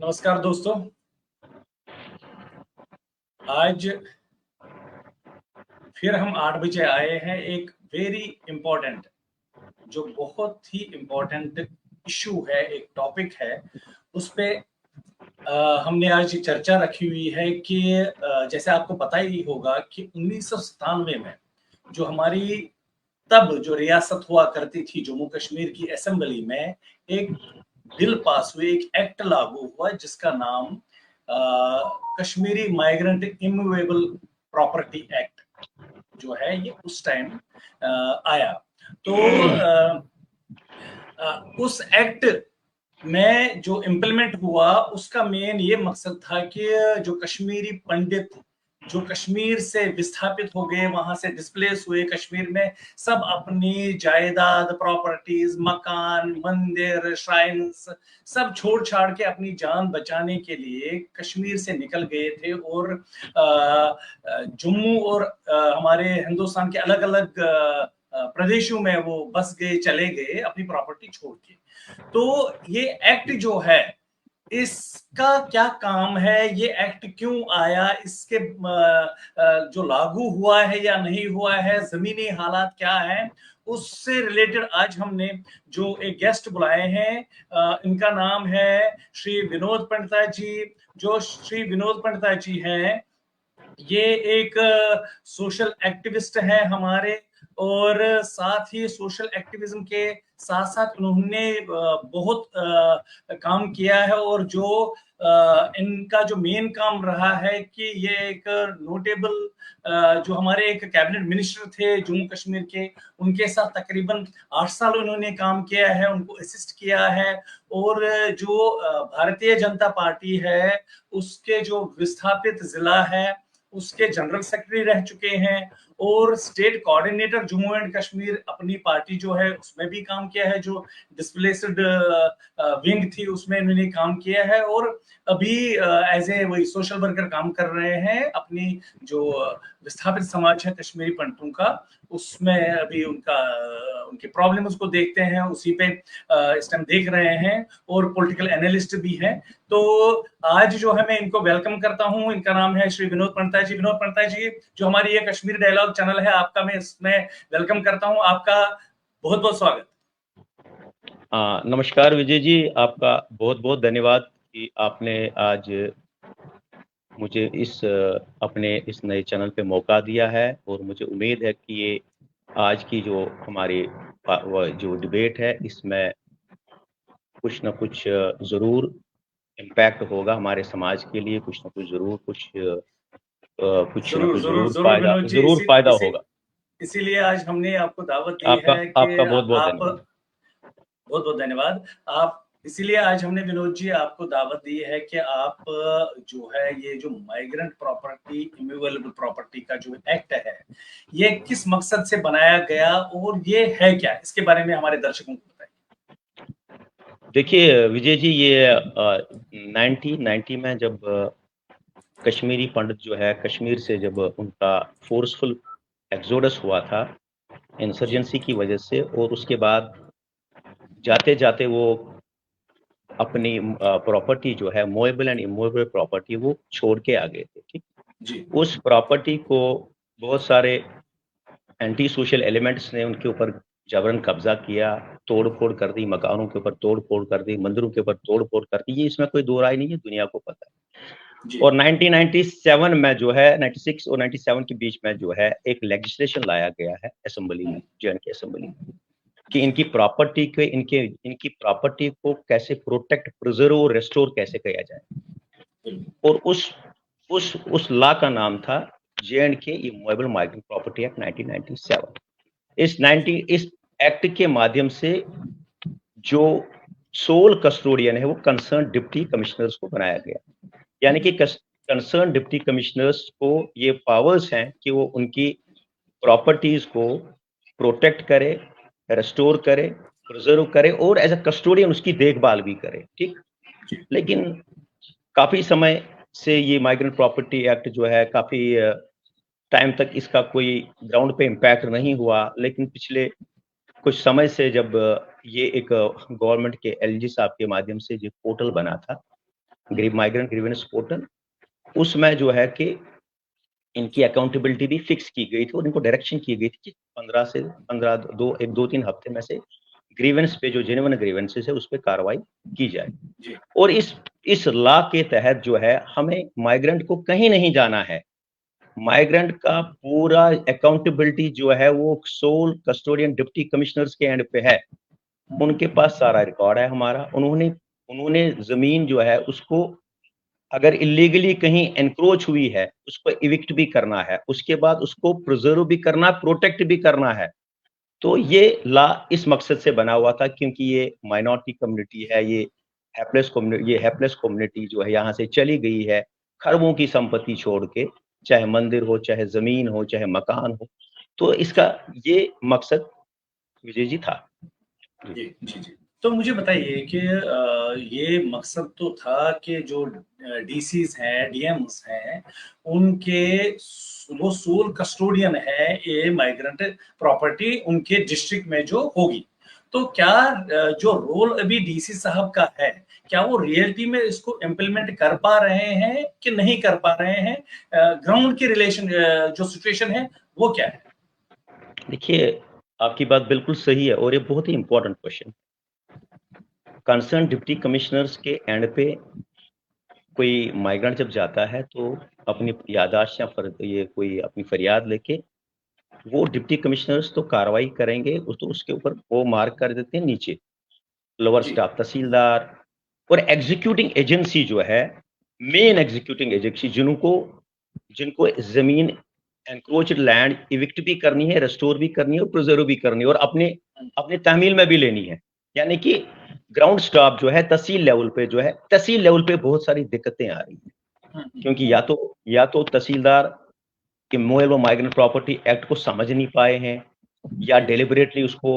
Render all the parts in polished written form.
नमस्कार दोस्तों। आज फिर हम 8 बजे आए हैं एक वेरी इम्पोर्टेंट जो बहुत ही इम्पोर्टेंट इश्यू है, एक टॉपिक है, उस पे हमने आज चर्चा रखी हुई है कि जैसे आपको पता ही होगा कि 1997 में जो हमारी तब जो रियासत हुआ करती थी जम्मू कश्मीर की असेंबली में एक बिल पास हुई, एक एक्ट लागू हुआ जिसका नाम Kashmiri migrant immovable property act जो है ये उस टाइम आया। तो उस एक्ट में जो इम्प्लीमेंट हुआ उसका मेन ये मकसद था कि जो कश्मीरी पंडित जो कश्मीर से विस्थापित हो गए, वहां से डिस्प्लेस हुए कश्मीर में, सब अपनी जायदाद, प्रॉपर्टीज, मकान, मंदिर, श्राइन्स सब छोड़ छाड़ के अपनी जान बचाने के लिए कश्मीर से निकल गए थे और जम्मू और हमारे हिंदुस्तान के अलग अलग प्रदेशों में वो बस गए, चले गए अपनी प्रॉपर्टी छोड़ के। तो ये एक्ट जो है, इसका क्या काम है, ये एक्ट क्यों आया, इसके जो लागू हुआ है या नहीं हुआ है, जमीनी हालात क्या है, उससे रिलेटेड आज हमने जो एक गेस्ट बुलाए हैं, इनका नाम है श्री विनोद पंडिता जी। जो श्री विनोद पंडिता जी हैं, ये एक सोशल एक्टिविस्ट हैं हमारे, और साथ ही सोशल एक्टिविज्म के साथ साथ उन्होंने बहुत काम किया है। और जो इनका जो मेन काम रहा है कि ये एक नोटेबल जो हमारे एक कैबिनेट मिनिस्टर थे जम्मू कश्मीर के, उनके साथ तकरीबन 8 साल उन्होंने काम किया है, उनको असिस्ट किया है। और जो भारतीय जनता पार्टी है उसके जो विस्थापित जिला है उसके जनरल सेक्रेटरी रह चुके हैं, और state coordinator Jammu and Kashmir अपनी पार्टी जो है उसमें भी काम किया है, जो डिस्प्लेस्ड विंग थी उसमें इन्होंने काम किया है। और अभी एज ए वही सोशल वर्कर काम कर रहे हैं अपनी जो विस्थापित समाज है कश्मीरी पंडितों का, उसमें अभी उनकी प्रॉब्लम्स को देखते हैं, उसी पे इस टाइम देख रहे हैं, और पॉलिटिकल एनालिस्ट भी हैं। तो आज जो है मैं इनको वेलकम करता हूं। इनका नाम है श्री विनोद पंडिता जी। विनोद पंडिता जी, जो हमारी ये कश्मीर डायलॉग चैनल है, आपका मैं इसमें वेलकम करता हूं। आपका बहुत बहुत स्वागत। नमस्कार विजय जी, आपका बहुत बहुत धन्यवाद कि आपने आज मुझे अपने इस नए चैनल पे मौका दिया है। और मुझे उम्मीद है कि ये आज की जो हमारी जो डिबेट है इसमें कुछ ना कुछ ज़रूर इम्पैक्ट होगा हमारे समाज के लिए, कुछ ना कुछ ज़रूर जरूर जरूर ज़रूर जरूर विनोद जी, फायदा होगा। इसीलिए आज हमने आपको दावत दी आपका है कि आपका बहुत बहुत आप धन्यवाद। बहुत बहुत धन्यवाद। आप इसीलिए आज हमने विनोद जी आपको दावत दी है कि आप जो है ये जो माइग्रेंट प्रॉपर्टी इमूवेबल प्रॉपर्टी का जो एक्ट है, ये किस मकसद से बनाया गया और ये है क्या, इसके बारे में हमारे दर्शकों को बताइए। देखिए विजय जी, ये 1990 में जब कश्मीरी पंडित जो है कश्मीर से जब उनका फोर्सफुल एक्सोडस हुआ था इंसर्जेंसी की वजह से, और उसके बाद जाते जाते वो अपनी प्रॉपर्टी जो है मूवेबल एंड इमूवेबल प्रॉपर्टी वो छोड़ के आ गए थे। ठीक, जी उस प्रॉपर्टी को बहुत सारे एंटी सोशल एलिमेंट्स ने उनके ऊपर जबरन कब्जा किया, तोड़ फोड़ कर दी, मकानों के ऊपर तोड़ फोड़ कर दी, मंदिरों के ऊपर तोड़ फोड़ कर दी। ये इसमें कोई दो राय नहीं है, दुनिया को पता है। जी और 1997 में जो है 96 और 97 के बीच में जो है एक लेजिस्लेशन लाया गया है असेंबली में, जे.एंड.के असेंबली में, कि इनकी प्रॉपर्टी के इनकी प्रॉपर्टी को कैसे प्रोटेक्ट, प्रिजर्व और रेस्टोर कैसे किया जाए। और उस लॉ का नाम था J&K immovable migrant property act 1997। इस एक्ट के माध्यम से जो सोल कस्टोडियन है वो कंसर्न डिप्टी कमिश्नर्स को बनाया गया। यानी कि कंसर्न डिप्टी कमिश्नर्स को ये पावर्स हैं कि वो उनकी प्रॉपर्टीज को प्रोटेक्ट करे, रेस्टोर करे, प्रिजर्व करे और एज अ कस्टोडियन उसकी देखभाल भी करे। ठीक, लेकिन काफी समय से ये माइग्रेंट प्रॉपर्टी एक्ट जो है काफी टाइम तक इसका कोई ग्राउंड पे इम्पैक्ट नहीं हुआ। लेकिन पिछले कुछ समय से जब ये एक गवर्नमेंट के एलजी साहब के माध्यम से जो पोर्टल बना था, माइग्रेंट ग्रीवेंस पोर्टल, उसमें जो है कि इनकी अकाउंटेबिलिटी भी फिक्स की गई थी और इनको डायरेक्शन की गई थी कि 2-3 हफ्ते में से ग्रीवेंस पे, जो जेन्युइन ग्रीवेंसेस है, उस पे कार्रवाई की जाए। और इस लॉ के तहत जो है हमें माइग्रेंट को कहीं नहीं जाना है। माइग्रेंट का पूरा अकाउंटेबिलिटी जो है वो सोल कस्टोडियन डिप्टी कमिश्नर्स के एंड पे है। उनके पास सारा रिकॉर्ड है हमारा। उन्होंने जमीन जो है उसको अगर इलीगली कहीं एनक्रोच हुई है उसको इविक्ट भी करना है, उसके बाद उसको प्रिजर्व भी करना, प्रोटेक्ट भी करना है। तो ये लॉ इस मकसद से बना हुआ था क्योंकि ये माइनॉरिटी कम्युनिटी है, ये हैप्लेस कम्युनिटी जो है यहाँ से चली गई है खरबों की संपत्ति छोड़ के, चाहे मंदिर हो, चाहे जमीन हो, चाहे मकान हो। तो इसका ये मकसद विजय जी था। जी जी जी। तो मुझे बताइए कि ये मकसद तो था कि जो डीसीज हैं, डीएम्स हैं, उनके वो सोल कस्टोडियन है ये माइग्रेंट प्रॉपर्टी उनके डिस्ट्रिक्ट में जो होगी। तो क्या जो रोल अभी डीसी साहब का है, क्या वो रियलिटी में इसको इम्प्लीमेंट कर पा रहे हैं कि नहीं कर पा रहे हैं? ग्राउंड की रिलेशन जो सिचुएशन है वो क्या है? देखिए, आपकी बात बिल्कुल सही है और ये बहुत ही important question. Concern deputy commissioners के एंड पे कोई माइग्रेंट जब जाता है तो अपनी याददाश्त या ये कोई अपनी फरियाद लेके वो डिप्टी कमिश्नर्स तो कार्रवाई करेंगे, तो उसके ऊपर वो मार्क कर देते हैं नीचे लोअर स्टाफ तहसीलदार और एग्जीक्यूटिंग एजेंसी जो है, मेन एग्जीक्यूटिंग एजेंसी जिनको जमीन एनक्रोच्ड लैंड इविक्ट भी करनी है, रेस्टोर भी करनी है और प्रिजर्व भी करनी है और अपने तहमील में भी लेनी है। यानी कि ग्राउंड स्टाफ जो है तहसील लेवल पे बहुत सारी दिक्कतें आ रही हैं क्योंकि या तो तहसीलदार के मूवेबल माइग्रेंट प्रॉपर्टी एक्ट को समझ नहीं पाए हैं या डेलिबरेटली उसको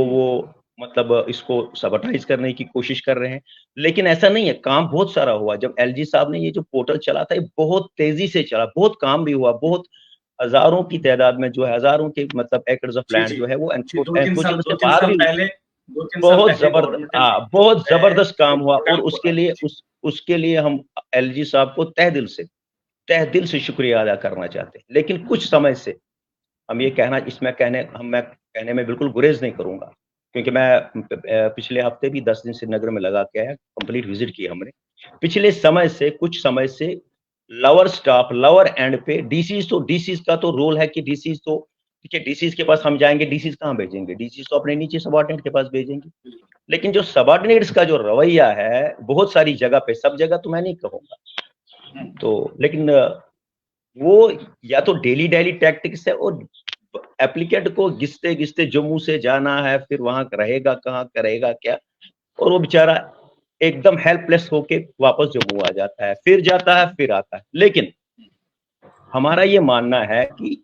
वो मतलब इसको सबटाइज करने की कोशिश कर रहे हैं। लेकिन ऐसा नहीं है, काम बहुत सारा हुआ। जब एलजी साहब ने ये जो पोर्टल चला था, ये बहुत तेजी से चला, बहुत काम भी हुआ, बहुत हजारों की तादाद में जो है हजारों के मतलब एकर्स ऑफ लैंड जो है वो एनक्रोचमेंट से बाहर भी बहुत जबरदस्त काम हुआ और उसके लिए हम एलजी साहब को तह दिल से शुक्रिया अदा करना चाहते हैं। लेकिन कुछ समय से हम ये मैं कहने में बिल्कुल गुरेज नहीं करूंगा क्योंकि मैं पिछले हफ्ते भी 10 दिन श्रीनगर में लगा के आया, कंप्लीट विजिट की हमने। कुछ समय से लोअर स्टाफ, लोअर एंड पे डीसीज का तो रोल है कि डीसीज के पास हम जाएंगे, डीसीज कहाँ भेजेंगे? डीसीज तो अपने नीचे सबऑर्डिनेट के पास भेजेंगे। लेकिन जो सबऑर्डिनेट्स का जो रवैया है बहुत सारी जगह पे, सब जगह तो मैं नहीं कहूंगा, तो लेकिन वो या तो डेली टैक्टिक्स है और एप्लीकेंट को घिसते घिसते जम्मू से जाना है, फिर वहां रहेगा कहाँ, करेगा क्या, और वो बेचारा एकदम हेल्पलेस होके वापस जम्मू आ जाता है, फिर जाता है, फिर आता है। लेकिन हमारा ये मानना है कि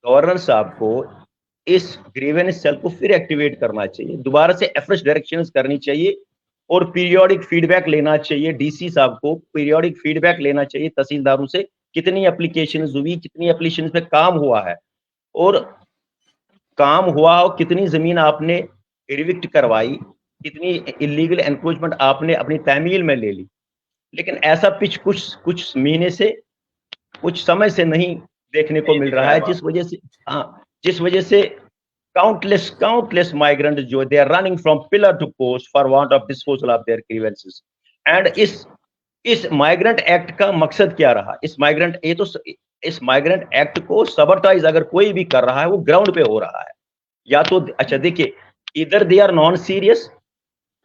गवर्नर साहब को इस ग्रीवेंस सेल को फिर एक्टिवेट करना चाहिए, दोबारा से फ्रेश डायरेक्शंस करनी चाहिए और पीरियोडिक फीडबैक लेना चाहिए। डीसी साहब को पीरियोडिक फीडबैक लेना चाहिए तहसीलदारों से, कितनी एप्लीकेशन हुई, कितनी एप्लीकेशन पे काम हुआ है और काम हुआ हो, कितनी जमीन आपने रिविक्ट करवाई, कितनी इलीगल एनक्रोचमेंट आपने अपनी तहमील में ले ली। लेकिन ऐसा पिच कुछ महीने से, कुछ समय से नहीं देखने को मिल रहा है, जिस वजह से काउंटलेस माइग्रेंट जो they are running from pillar to post for want of disposal of their grievances. And इस माइग्रेंट एक्ट का मकसद क्या रहा? इस माइग्रेंट एक्ट को सबरटाइज अगर कोई भी कर रहा है वो ग्राउंड पे हो रहा है। या तो अच्छा देखिए, इधर दे आर नॉन सीरियस,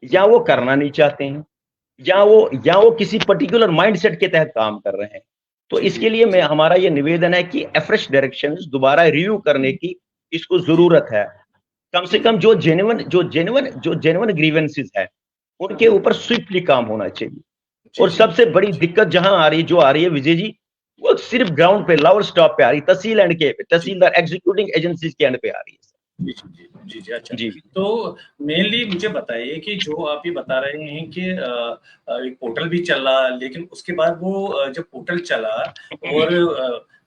या वो करना नहीं चाहते हैं, या वो किसी पर्टिकुलर माइंडसेट के तहत काम कर रहे हैं। तो इसके लिए हमारा ये निवेदन है कि फ्रेश डायरेक्शंस दोबारा रिव्यू करने की इसको जरूरत है। कम से कम जो जेन्युइन ग्रीवेंसेस है उनके ऊपर स्विफ्टली काम होना चाहिए। और सबसे बड़ी दिक्कत जहां आ रही है विजय जी, वो सिर्फ ग्राउंड पे लोअर स्टॉप पे आ रही, तहसीलदार एग्जीक्यूटिंग एजेंसीज के एंड पे आ रही है। जी अच्छा जी। तो मेनली मुझे बताइए कि जो आप ये बता रहे हैं कि एक पोर्टल भी चला, लेकिन उसके बाद वो जब पोर्टल चला और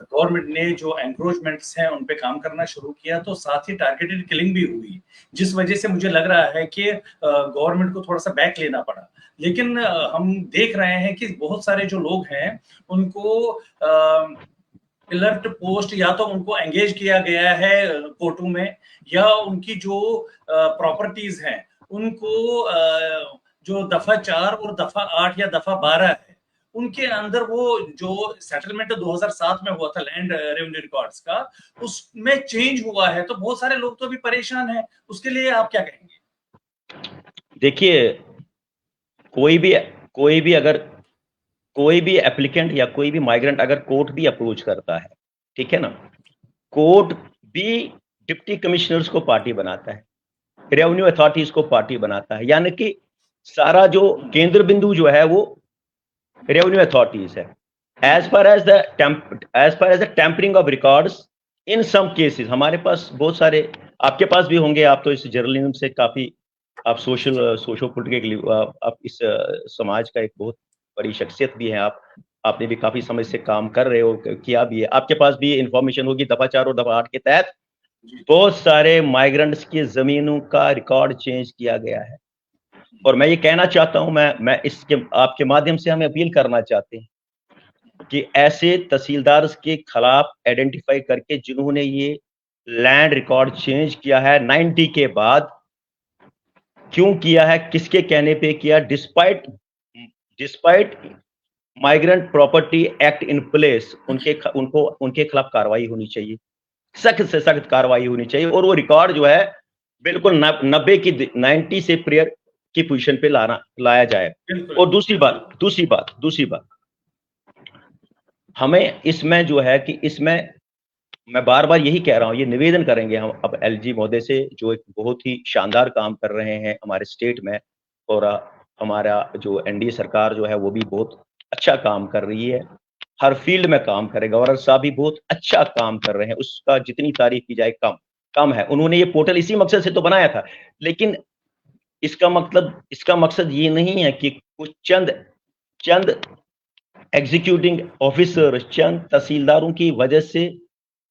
गवर्नमेंट ने जो एनक्रोचमेंट्स हैं उन पे काम करना शुरू किया, तो साथ ही टारगेटेड किलिंग भी हुई, जिस वजह से मुझे लग रहा है कि गवर्नमेंट को थोड़ा सा बैक लेना पड़ा। लेकिन हम देख रहे हैं कि बहुत सारे जो लोग हैं उनको पिलर टू पोस्ट या तो उनको एंगेज किया गया है कोर्टों में, या उनकी जो प्रॉपर्टीज हैं उनको जो दफा 4 और दफा 8 या दफा 12 है उनके अंदर वो जो सेटलमेंट 2007 में हुआ था लैंड रेवेन्यू रिकॉर्ड्स का, उसमें चेंज हुआ है। तो बहुत सारे लोग तो अभी परेशान हैं, उसके लिए आप क्या कहेंगे? देखिए, कोई भी एप्लीकेंट या कोई भी माइग्रेंट अगर कोर्ट भी अप्रोच करता है, ठीक है ना, कोर्ट भी डिप्टी कमिश्नर्स को पार्टी बनाता है, रेवेन्यू अथॉरिटीज को पार्टी बनाता है, यानी कि सारा जो केंद्र बिंदु जो है वो रेवेन्यू अथॉरिटीज है। As far as the tampering of records, in some cases हमारे पास बहुत सारे, आपके पास भी होंगे, आप तो इस जर्नलिज्म से काफी, आप सोशो पॉलिटिकल, आप इस समाज का एक बहुत बड़ी शख्सियत भी है, आपने भी काफी समय से काम कर रहे हो, किया भी है, आपके पास भी इंफॉर्मेशन होगी दफा 4 और दफा 8 के तहत बहुत सारे माइग्रेंट्स की जमीनों का रिकॉर्ड चेंज किया गया है। और मैं ये कहना चाहता हूं, मैं इसके आपके माध्यम से हमें अपील करना चाहते हैं कि ऐसे तहसीलदार के खिलाफ आइडेंटिफाई करके जिन्होंने ये लैंड रिकॉर्ड चेंज किया है 90 के बाद, क्यों किया है, किसके कहने पे किया, despite migrant property act in place, उनके खिलाफ कार्रवाई होनी चाहिए, सख्त से सख्त कार्रवाई होनी चाहिए, और वो रिकॉर्ड जो है बिल्कुल 90 से प्रेयर की पोजीशन पे लाया जाए। और दूसरी बात हमें इसमें जो है कि इसमें मैं बार बार यही कह रहा हूं, ये निवेदन करेंगे हम अब एलजी महोदय से, जो एक बहुत ही शानदार काम कर रहे हैं हमारे स्टेट में, और हमारा जो एनडीए सरकार जो है वो भी बहुत अच्छा काम कर रही है, हर फील्ड में काम करे। गवर्नर साहब भी बहुत अच्छा काम कर रहे हैं, उसका जितनी तारीफ की जाए कम है। उन्होंने ये पोर्टल इसी मकसद से तो बनाया था, लेकिन इसका मकसद ये नहीं है कि कुछ चंद एग्जीक्यूटिंग ऑफिसर, चंद तहसीलदारों की वजह से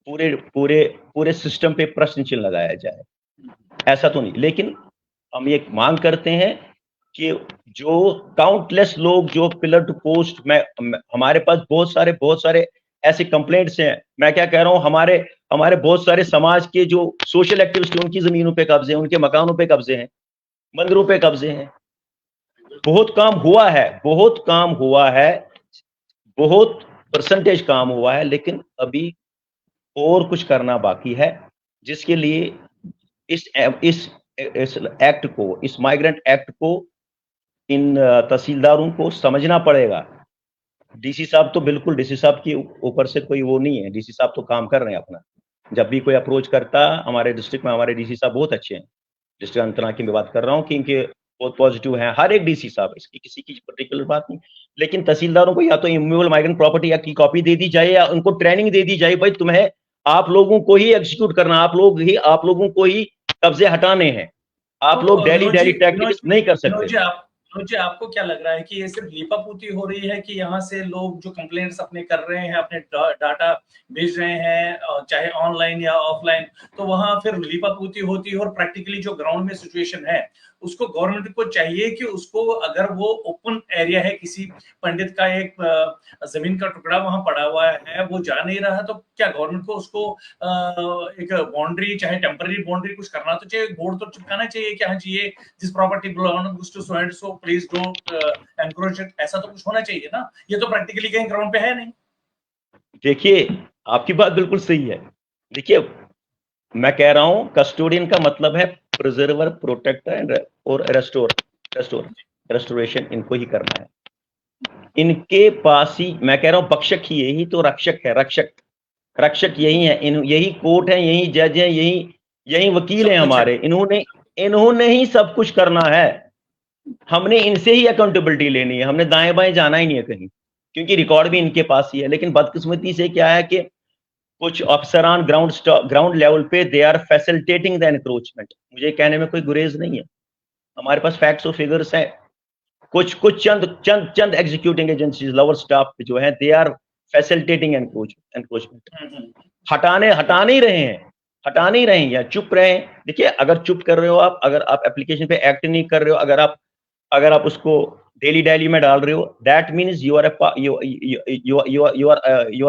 पूरे सिस्टम पे प्रश्न चिन्ह लगाया जाए, ऐसा तो नहीं। लेकिन हम ये मांग करते हैं कि जो काउंटलेस लोग जो पिलर टू पोस्ट में, हमारे पास बहुत सारे ऐसे कंप्लेंट्स हैं, मैं क्या कह रहा हूं, हमारे बहुत सारे समाज के जो सोशल एक्टिविस्ट हैं उनकी जमीनों पे कब्जे हैं, उनके मकानों पे कब्जे हैं, मंदिरों पे कब्जे हैं। बहुत काम हुआ है, बहुत परसेंटेज काम हुआ है, लेकिन अभी और कुछ करना बाकी है, जिसके लिए इस एक्ट को, इस माइग्रेंट एक्ट को इन तहसीलदारों को समझना पड़ेगा। डीसी साहब तो बिल्कुल, डीसी साहब के ऊपर से कोई वो नहीं है, डीसी साहब तो काम कर रहे हैं अपना। जब भी कोई अप्रोच करता, हमारे डिस्ट्रिक्ट में हमारे डीसी साहब बहुत अच्छे हैं, डिस्ट्रिक्ट अनंतनाग की मैं बात कर रहा हूँ कि इनके बहुत पॉजिटिव हैं हर एक डीसी साहब, इसकी किसी की पर्टिकुलर बात नहीं। लेकिन तहसीलदारों को या तो इमूवेबल माइग्रेंट प्रॉपर्टी एक्ट की कॉपी दे दी जाए, या उनको ट्रेनिंग दे दी जाए, भाई तुम्हें, आप लोगों को ही एग्जीक्यूट करना, आप लोगों को ही कब्जे हटाने हैं, आप लोग डेली टैक्टिक्स नहीं कर सकते। मुझे आपको क्या लग रहा है कि ये सिर्फ लीपापोती हो रही है, कि यहाँ से लोग जो कंप्लेंट्स अपने कर रहे हैं, अपने डाटा भेज रहे हैं, चाहे ऑनलाइन या ऑफलाइन, तो वहां फिर लीपापोती होती है, और प्रैक्टिकली जो ग्राउंड में सिचुएशन है उसको गवर्नमेंट को चाहिए कि उसको, अगर वो ओपन एरिया है, किसी पंडित का एक जमीन का टुकड़ा वहां पड़ा हुआ है, वो जा नहीं रहा, तो क्या गवर्नमेंट को उसको एक बाउंड्री, चाहे टेम्पररी बाउंड्री कुछ करना तो चाहिए, बोर्ड तो चिपकाना चाहिए कि हाँ जी ये this property belongs to so and so, please don't encroach it, ऐसा तो कुछ होना चाहिए ना। ये तो प्रैक्टिकली कहीं ग्राउंड पे है नहीं। देखिए, आपकी बात बिल्कुल सही है। देखिए, मैं कह रहा हूं कस्टोडियन का मतलब है प्रिजर्वर, प्रोटेक्टर एंड और रेस्टोरेशन, इनको ही करना है। इनके पास ही, मैं कह रहा हूं बख्शक ही, यही तो रक्षक है, रक्षक यही है, यही कोर्ट है, यही जज है, यही वकील है हमारे, इन्होंने ही सब कुछ करना है। हमने इनसे ही अकाउंटेबिलिटी लेनी है, हमने दाएं बाएं जाना ही नहीं है कहीं, क्योंकि रिकॉर्ड भी इनके पास ही है। लेकिन बदकिस्मती से क्या है कि कुछ अफसरान ग्राउंड लेवल पे they are facilitating the encroachment. मुझे कहने में कोई गुरेज नहीं है, हमारे पास फैक्ट्स और फिगर्स हैं। कुछ चंद एग्जीक्यूटिंग एजेंसीज, लोअर स्टाफ जो है, दे आर फैसिलिटेटिंग एनक्रोचमेंट। हटा नहीं रहे हैं या चुप रहे हैं। देखिए, अगर चुप कर रहे हो आप, अगर आप एप्लीकेशन पे एक्ट नहीं कर रहे हो, अगर आप उसको डेली में डाल रहे हो, that means you are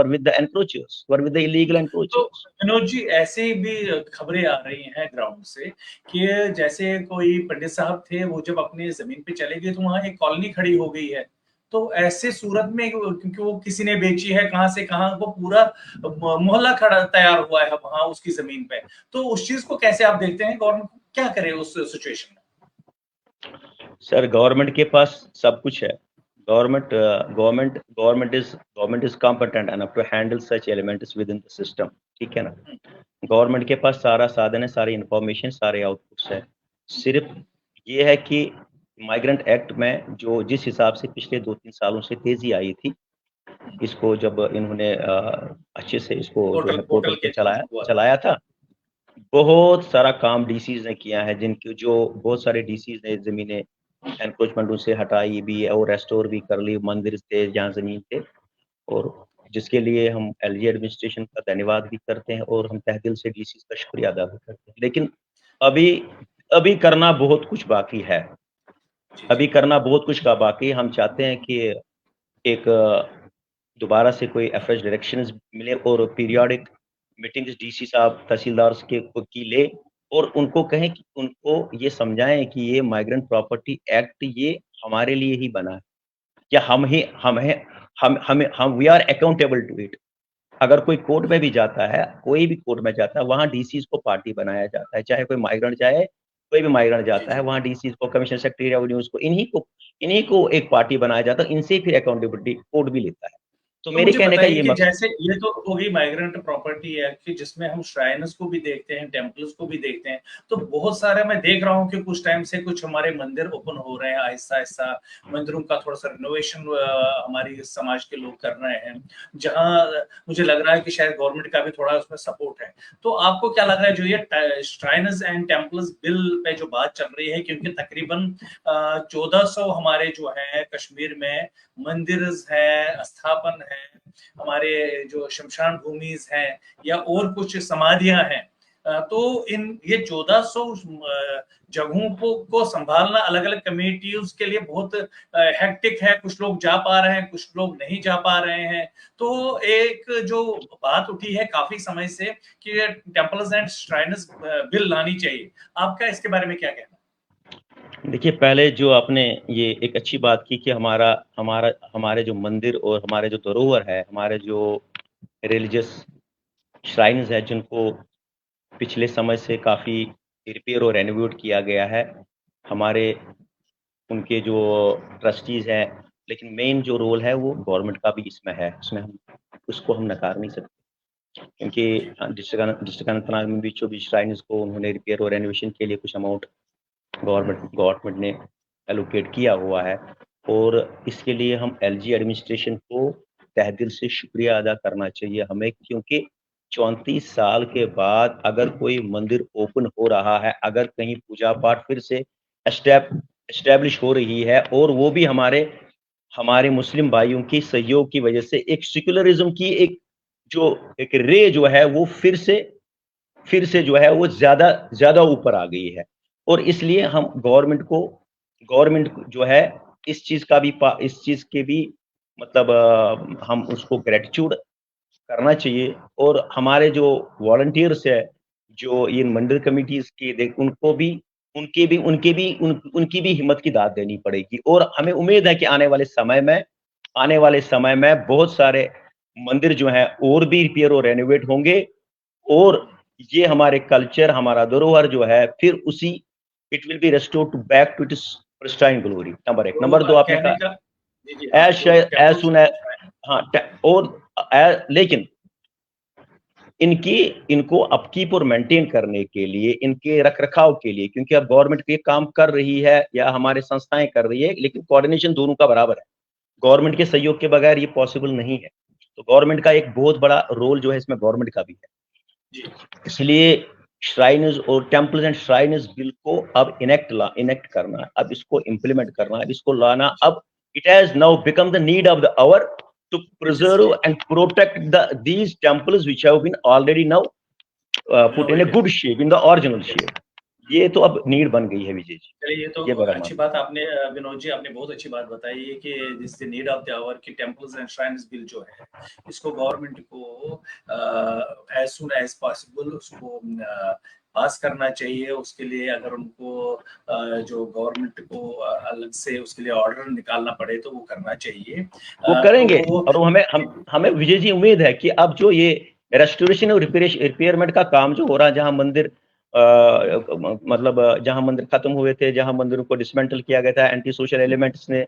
with the encroachers, you are with the illegal तो एनक्रोचर्स। विनोद जी, ऐसे भी खबरें आ रही हैं ग्राउंड से कि जैसे कोई पंडित साहब थे, वो जब अपनी जमीन पे चले गए तो वहां एक कॉलोनी खड़ी हो गई है। तो ऐसे सूरत में, क्योंकि वो किसी ने बेची है, कहां से कहां वो पूरा मोहल्ला खड़ा तैयार हुआ है वहां उसकी जमीन पे, तो उस चीज को कैसे आप देखते हैं? गवर्नमेंट क्या करे उस सिचुएशन में? सर, गवर्नमेंट के पास सब कुछ है। Government is competent enough to handle such elements within the system, ठीक है ना। गवर्नमेंट के पास सारा साधन है, सारी इंफॉर्मेशन, सारे आउटपुट्स है। सिर्फ ये है कि माइग्रेंट एक्ट में जो जिस हिसाब से पिछले 2-3 सालों से तेजी आई थी, इसको जब इन्होंने अच्छे से इसको जो है पोर्टल पे चलाया था, बहुत सारा काम डीसीज ने किया है, जिनकी जो बहुत सारे डीसीज ने जमीनें एनक्रोचमेंट उनसे हटाई भी और रेस्टोर भी कर ली, मंदिर थे जहाँ जमीन थे, और जिसके लिए हम एलजी एडमिनिस्ट्रेशन का धन्यवाद भी करते हैं और हम तहे दिल से डीसी का शुक्रिया अदा भी करते हैं। लेकिन अभी करना बहुत कुछ बाकी है, हम चाहते हैं कि एक दोबारा से कोई फ्रेश डायरेक्शंस मिले और पीरियोडिक मीटिंग्स डीसी साहब तहसीलदार की ले और उनको कहें कि उनको ये समझाएं कि ये माइग्रेंट प्रॉपर्टी एक्ट ये हमारे लिए ही बना है, या हम we are accountable to it. अगर कोई कोर्ट में भी जाता है, कोई भी कोर्ट में जाता है, वहाँ डीसीज को पार्टी बनाया जाता है, चाहे कोई माइग्रेंट जाए, कोई भी माइग्रेंट जाता है, वहाँ डीसीज को, कमिश्नर सेक्रेटरी रेवेन्यूज को, इन्हीं को एक पार्टी बनाया जाता है, इनसे फिर अकाउंटेबिलिटी कोर्ट भी लेता है। तो मेरे कहने का ये मकसद, जैसे ये तो होगी माइग्रेंट प्रॉपर्टी एक्ट की, जिसमें हम श्राइनर्स को भी देखते हैं, टेम्पल्स को भी देखते हैं, तो बहुत सारे मैं देख रहा हूँ कि कुछ टाइम से कुछ हमारे मंदिर ओपन हो रहे हैं आहिस्ता आहिस्ता, मंदिरों का थोड़ा सा रिनोवेशन हमारी समाज के लोग कर रहे हैं, जहां मुझे लग रहा है कि शायद गवर्नमेंट का भी थोड़ा उसमें सपोर्ट है। तो आपको क्या लग रहा है, जो ये श्राइनर्स एंड टेम्पल्स बिल पे जो बात चल रही है, क्योंकि तकरीबन 1400 हमारे जो है कश्मीर में मंदिर है, स्थापन है, हमारे जो शमशान भूमि हैं या और कुछ समाधियां हैं, तो इन ये 1400 जगहों को संभालना अलग अलग कमेटियों के लिए बहुत हेक्टिक है। कुछ लोग जा पा रहे हैं, कुछ लोग नहीं जा पा रहे हैं। तो एक जो बात उठी है काफी समय से कि टेम्पल्स एंड श्राइनर्स बिल लानी चाहिए, आपका इसके बारे में क्या कहना है? देखिए, पहले जो आपने ये एक अच्छी बात की कि हमारे जो मंदिर और हमारे जो धरोहर है, हमारे जो रिलीजियस श्राइन्स है, जिनको पिछले समय से काफ़ी रिपेयर और रेनोवेट किया गया है, हमारे उनके जो ट्रस्टीज़ हैं, लेकिन मेन जो रोल है वो गवर्नमेंट का भी इसमें है, उसको हम नकार नहीं सकते, क्योंकि डिस्ट्रिक्ट अनंतनाग में भी 24 श्राइन्स को उन्होंने रिपेयर और रेनोवेशन के लिए कुछ अमाउंट गवर्नमेंट ने एलोकेट किया हुआ है, और इसके लिए हम एलजी एडमिनिस्ट्रेशन को तहे दिल से शुक्रिया अदा करना चाहिए हमें, क्योंकि 34 साल के बाद अगर कोई मंदिर ओपन हो रहा है, अगर कहीं पूजा पाठ फिर से एस्टेब्लिश हो रही है, और वो भी हमारे मुस्लिम भाइयों की सहयोग की वजह से, एक सेक्युलरिज्म की एक रे जो है वो फिर से जो है वो ज्यादा ऊपर आ गई है। और इसलिए हम गवर्नमेंट जो है इस चीज के भी मतलब हम उसको ग्रेटिट्यूड करना चाहिए, और हमारे जो वॉलंटियर्स है, जो इन मंदिर कमिटीज के उनकी भी हिम्मत की दाद देनी पड़ेगी। और हमें उम्मीद है कि आने वाले समय में बहुत सारे मंदिर जो हैं और भी रिपेयर और रेनोवेट होंगे, और ये हमारे कल्चर, हमारा धरोहर जो है फिर it will be restored to back to its pristine glory. Number 1। Number 2, आपने कहा एज सुन एज, हाँ, और लेकिन इनको अपकीप और मेंटेन करने के लिए, इनके रखरखाव के लिए, क्योंकि अब गवर्नमेंट ये काम कर रही है या हमारे संस्थाएं कर रही है, लेकिन कोऑर्डिनेशन दोनों का बराबर है, गवर्नमेंट के सहयोग के बगैर ये पॉसिबल नहीं है। तो गवर्नमेंट का एक बहुत बड़ा रोल जो है इसमें गवर्नमेंट का भी है। इसलिए श्राइन्स और टेम्पल्स एंड श्राइन्स बिल को अब इनेक्ट करना, अब इसको इम्प्लीमेंट करना, अब इसको लाना, अब it has now become the need of the hour, to preserve and protect these temples which have been already now put in a good shape, in the original shape. ये तो अब नीड बन गई है विजय जी। चलिए ये तो अच्छी बात आपने विनोद जी आपने बहुत अच्छी बात बताई है कि this the need of the hour की टेम्पल्स एंड श्राइन्स बिल जो है इसको गवर्नमेंट को एज सून एज पॉसिबल उसको पास करना चाहिए। उसके लिए अगर उनको जो गवर्नमेंट को अलग से उसके लिए ऑर्डर निकालना पड़े तो वो करना चाहिए, वो करेंगे। और हमें विजय जी उम्मीद है कि अब जो ये रेस्टोरेशन और रिपेयरमेंट का काम जो हो रहा है, जहां मंदिर मतलब जहां मंदिर खत्म हुए थे, जहां मंदिरों को डिसमेंटल किया गया था एंटी सोशल एलिमेंट्स ने,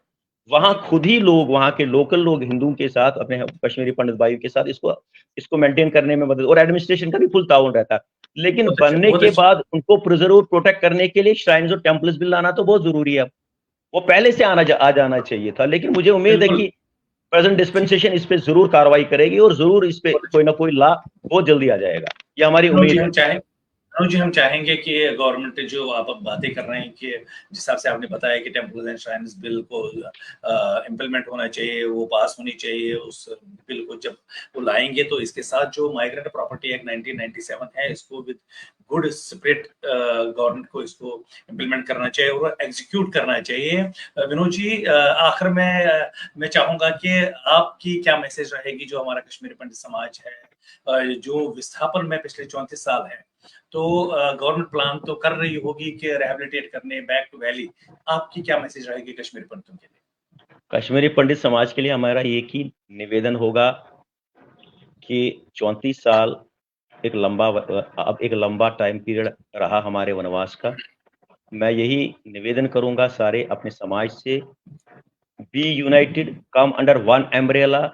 वहां खुद ही लोग, वहां के लोकल लोग हिंदुओं के साथ, अपने कश्मीरी पंडित भाइयों के साथ इसको मेंटेन करने में मदद, और एडमिनिस्ट्रेशन का भी फुल ताउन रहता है। लेकिन बनने के बाद उनको प्रिजर्व और प्रोटेक्ट करने के लिए श्राइन्स और टेम्पल्स बिल लाना तो बहुत जरूरी है। वो पहले से आ जाना चाहिए था, लेकिन मुझे उम्मीद है कि प्रेजेंट डिस्पेंसेशन इस पे जरूर कार्रवाई करेगी और जरूर इस पे कोई ना कोई लॉ बहुत जल्दी आ जाएगा, ये हमारी उम्मीद है। अनुज जी हम चाहेंगे कि गवर्नमेंट जो आप बातें कर रहे हैं कि जिस हिसाब से आपने बताया कि टेम्पल्स एंड श्राइन्स बिल को इम्प्लीमेंट होना चाहिए, वो पास होनी चाहिए, उस बिल को जब वो लाएंगे तो इसके साथ जो माइग्रेंट प्रॉपर्टी एक्ट 1997 है इसको विद गुड स्पिरिट गवर्नमेंट को इसको इम्प्लीमेंट करना चाहिए और एग्जीक्यूट करना चाहिए। विनोद जी आखिर में मैं चाहूंगा कि आपकी क्या मैसेज रहेगी जो हमारा कश्मीरी पंडित समाज है जो विस्थापन में पिछले 34 साल है, तो गवर्नमेंट प्लान तो कर रही होगी कि रिहैबिलिटेट करने, बैक टू वैली, आपकी क्या मैसेज रहेगी कश्मीरी पंडितों के लिए? कश्मीरी पंडित समाज के लिए हमारा एक ही निवेदन होगा कि 34 साल एक लंबा टाइम पीरियड रहा हमारे वनवास का। मैं यही निवेदन करूंगा सारे अपने समाज से, be united, come under one umbrella,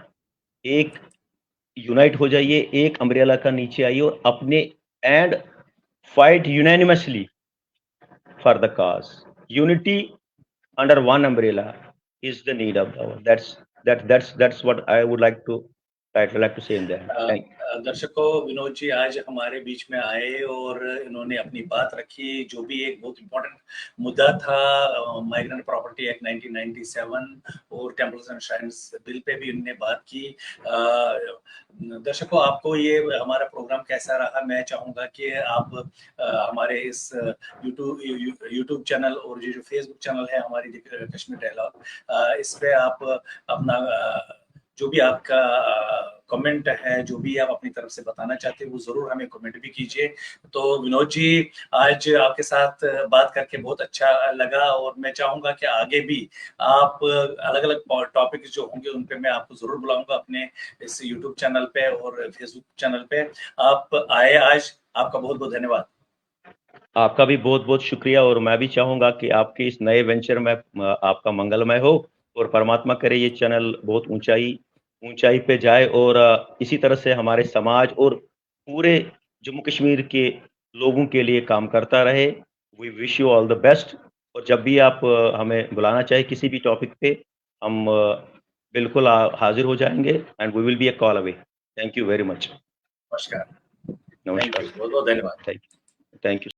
एक यूनाइट हो जाइए, एक अम्ब्रेला का नीचे आइए और अपने and fight unanimously for the cause. Unity under one umbrella is the need of the hour. That's what I would like to say in there. दर्शकों, विनोद जी आज हमारे बीच में आए और इन्होंने अपनी बात रखी, जो भी एक बहुत इम्पोर्टेंट मुद्दा था माइग्रेंट प्रॉपर्टी एक्ट 1997 और temples and shrines bill pay भी उन्होंने बात की। दर्शकों, आपको ये हमारा प्रोग्राम कैसा रहा? मैं चाहूँगा कि आप हमारे इस यूट्यूब चैनल और ये जो फेसबुक चैनल है हमारी कश्मीर डायलॉग, इस पे आप अपना जो भी आपका कमेंट है, जो भी आप अपनी तरफ से बताना चाहते हैं वो जरूर हमें कमेंट भी कीजिए। तो विनोद जी आज आपके साथ बात करके बहुत अच्छा लगा और मैं चाहूंगा कि आगे भी आप अलग अलग टॉपिक जो होंगे उन पे मैं आपको जरूर बुलाऊंगा अपने इस यूट्यूब चैनल पे और फेसबुक चैनल पे। आप आए आज, आपका बहुत बहुत धन्यवाद। आपका भी बहुत बहुत शुक्रिया और मैं भी चाहूंगा कि आपके इस नए वेंचर में आपका मंगलमय हो और परमात्मा करे ये चैनल बहुत ऊंचाई पे जाए और इसी तरह से हमारे समाज और पूरे जम्मू कश्मीर के लोगों के लिए काम करता रहे। We wish you all the best और जब भी आप हमें बुलाना चाहे किसी भी टॉपिक पे, हम बिल्कुल हाजिर हो जाएंगे and we will be a call away. Thank you very much. नमस्कार। नमस्कार, बहुत बहुत धन्यवाद। Thank you.